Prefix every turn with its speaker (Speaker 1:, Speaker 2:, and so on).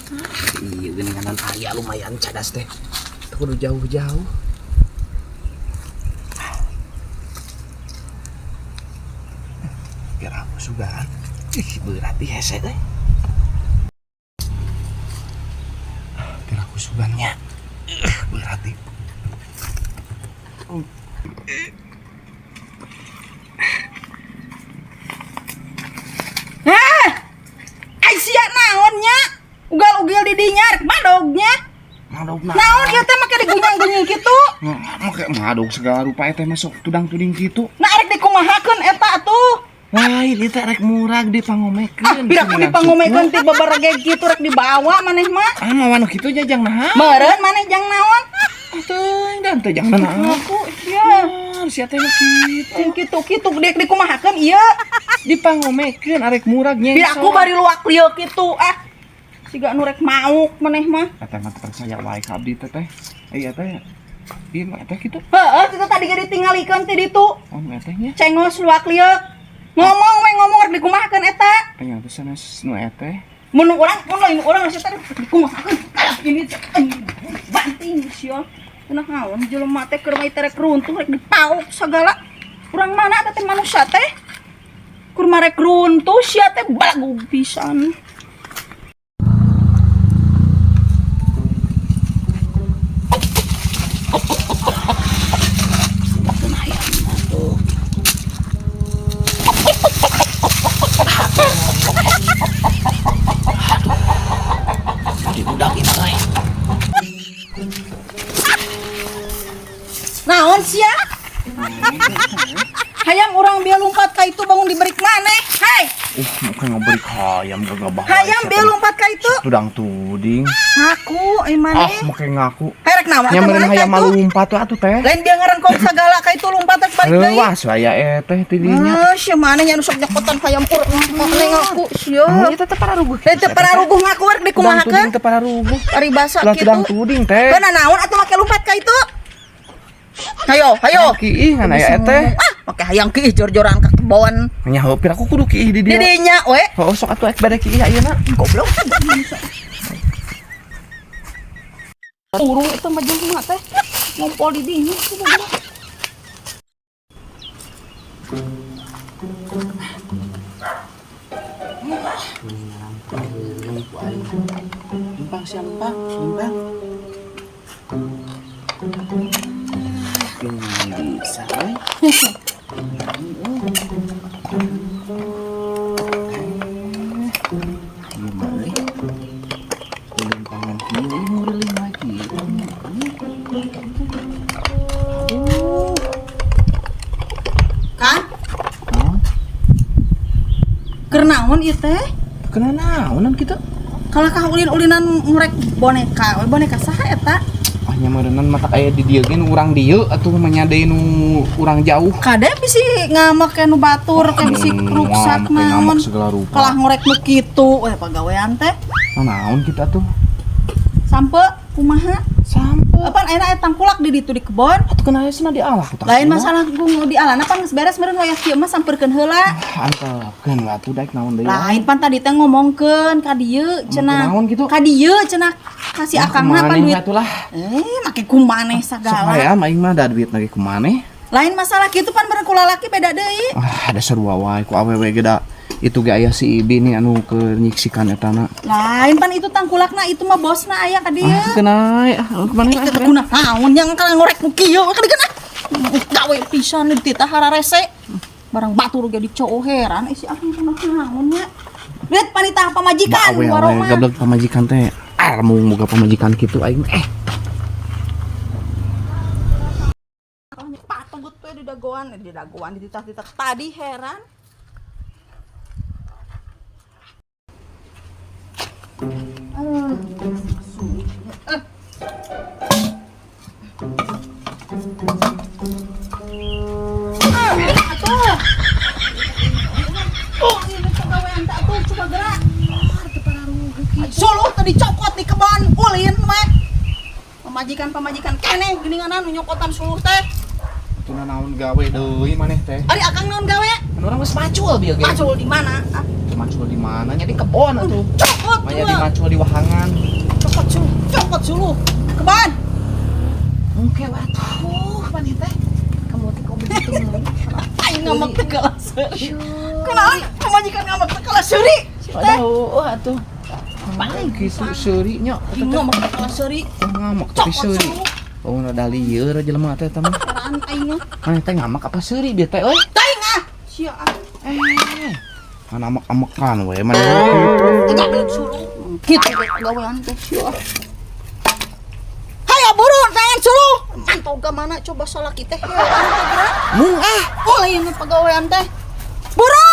Speaker 1: Iya geninganan ayah lumayan cadas teh. Kudu jauh-jauh. Biar aku sugan. Berarti hese teh. Biar aku sugannya. Berarti.
Speaker 2: Hah? Ai sia naonnya? Ugal-ugal di dinya rek madognya.
Speaker 1: Madog
Speaker 2: Naon ieu teh make digunyang-gunying kitu?
Speaker 1: Make madog segala rupa teh masuk tudang-tuding kitu.
Speaker 2: Nah rek dikumahakeun eta atuh.
Speaker 1: Lain itu rek murag dipangomekeun.
Speaker 2: Pira ku dipangomekeun ti babarage kitu rek dibawa maneh mah.
Speaker 1: Ah mah anu kitu jajang naha.
Speaker 2: Meureun maneh jang naon?
Speaker 1: Teuing dan teh jang naha.
Speaker 2: Aku ieu.
Speaker 1: Sia teh kitu.
Speaker 2: Kitu dek dikumahakeun ieu.
Speaker 1: Dipangomekeun arek murag nyeng.
Speaker 2: Pira aku bari luak lieu kitu siga anu rek mauk maneh mah.
Speaker 1: Eta mah percaya wae ka abdi teh. Iya teh. Ieu mah teh kitu.
Speaker 2: Heeh, kita tadi ge ditinggalikeun ti ditu.
Speaker 1: Oh eta nya.
Speaker 2: Cengos luak lieu. Ngomong we ngomong rek dikumahakeun eta.
Speaker 1: Ternyata sanes nu eta.
Speaker 2: Mun lain urang geus teh dikumahakeun. Kalah ini banting sia. Cenah naon jelema teh keur mah teh rek runtuh rek dipauk sagala. Urang mana eta teh manusia teh? Kur mah rek runtuh sia teh balagu pisan. Naon sia? Hayam urang bieu lompat ka itu bangun dibalik maneh. Hai.
Speaker 1: Bukan ngabrik hayam gak bahaya.
Speaker 2: Hayam bieu lompat ka itu.
Speaker 1: Tudang tuding.
Speaker 2: Ngaku maneh.
Speaker 1: Make ngaku.
Speaker 2: Herek naon?
Speaker 1: Nya meureun hayam malu lompat tuh atuh teh.
Speaker 2: Lain dia ngarengkong sagala ka itu lompat teh balik deui.
Speaker 1: Wah, saya teh tidinya.
Speaker 2: Sia maneh nya nu sok nyakotan hayam urang ngaku sia.
Speaker 1: Ieu teh pararuguh.
Speaker 2: Teh pararuguh ngaku rek dikumahakeun.
Speaker 1: Teh pararuguh.
Speaker 2: Ari basa kitu.
Speaker 1: Tudang tuding teh.
Speaker 2: Beuna naon atuh make lompat ka itu? Hayo.
Speaker 1: Kiih ngan aya teh.
Speaker 2: Make hayang kiih jor-joran ka kebon.
Speaker 1: Nya haupir aku kudu kiih di
Speaker 2: Di
Speaker 1: dieu.
Speaker 2: dinya we.
Speaker 1: Oh, sok atuh ek bade kiih ayeuna.
Speaker 2: Goblok. Urung itu mah jelema teh ngompol di dinya sih goblok.
Speaker 1: Limpang siapa? Limpang. Bisa, gimana? Limpangan kiri ngurilin lagi.
Speaker 2: Kan? Keur naon ieu teh?
Speaker 1: Kenapa naonan kita?
Speaker 2: Kalau kah ulin-ulinan ngorek boneka, boneka saha eta?
Speaker 1: Nya meureunnan mata aya di dieu ge nu urang dieu atuh menyadai nu urang jauh.
Speaker 2: Kade bisi ngamek nu batur ke bisi ruksak naon.
Speaker 1: Segala rupa.
Speaker 2: Kalah ngorek nu kitu, pagawean teh.
Speaker 1: Naon kita tuh?
Speaker 2: Sampe kumaha?
Speaker 1: Sampe.
Speaker 2: Apaan ayeuna aya tangkulak di ditu di kebon?
Speaker 1: Atuh kana aya cenah di alah utang.
Speaker 2: Lain masalah gung di alana pan geus beres meureun wayah kieu mah sampeurkeun heula.
Speaker 1: Antepkeun lah tuh daek naon deui.
Speaker 2: Lain pan tadi teh ngomongkeun ka dieu cenah.
Speaker 1: Naon gitu?
Speaker 2: Ka dieu cenah kasih akangna pan duit. Make kumaneh sagala.
Speaker 1: Supaya aing mah da duit lagi kumaneh.
Speaker 2: Lain masalah kitu pan bareng ku lalaki beda deui.
Speaker 1: Ada seru wae ku awewe ge da itu ge aya si Ibi nih anu keur nyiksikan etana.
Speaker 2: Lain pan itu tangkulakna itu mah bosna aya ka dieu.
Speaker 1: Kenai kemana
Speaker 2: Itu kuna naon yang kalian ngorek nu kieu ka dieu. Gawe pisan di titah hararese. Barang batur ge dicoo heran si akang naon nya. Lihat panitah pamajikan warung mah.
Speaker 1: Gablek pamajikan teh. Mung boga pamajikan kitu aing
Speaker 2: Patunggut teh di dagoan di titah-titah tadi heran. Solo tadi cokot di kebon ulin we. Pamajikan kene geuninganan nyokotan suluh teh.
Speaker 1: Itu naon gawe deui maneh teh.
Speaker 2: Ari akang naon gawe?
Speaker 1: Kan urang geus macul bieu ge.
Speaker 2: Macul di mana? Ah,
Speaker 1: Macul di mana? Nya di kebon atuh.
Speaker 2: cokot
Speaker 1: Maya di
Speaker 2: juga.
Speaker 1: macul di wahangan.
Speaker 2: Cokot sulu. Keban.
Speaker 1: Engke atuh maneh teh. Kamu teh kok begitu mah.
Speaker 2: Aing ngamak teh kalah seuri. Kenaon pamajikan ngamak teh kalah seuri.
Speaker 1: Aduh, atuh. Paling gitu seuri nya.
Speaker 2: Aing ngamak teh kalah seuri.
Speaker 1: Ngamak tapi
Speaker 2: Cokot
Speaker 1: seuri.
Speaker 2: sulu.
Speaker 1: Oh, udah lieur jelema teh teh mah.
Speaker 2: Karaan aing mah.
Speaker 1: Maneh teh ngamak apa seuri bieu teh euy?
Speaker 2: Taing ah. Sia ah.
Speaker 1: Kan amek-amekan we maneh.
Speaker 2: Enggak belum suruh. Gitu gawean teh sia. Hayo buru tangan suruh. Mantau ke mana coba salah kita. Ya,
Speaker 1: Mung ah.
Speaker 2: oh lain pegawaian teh. Buru.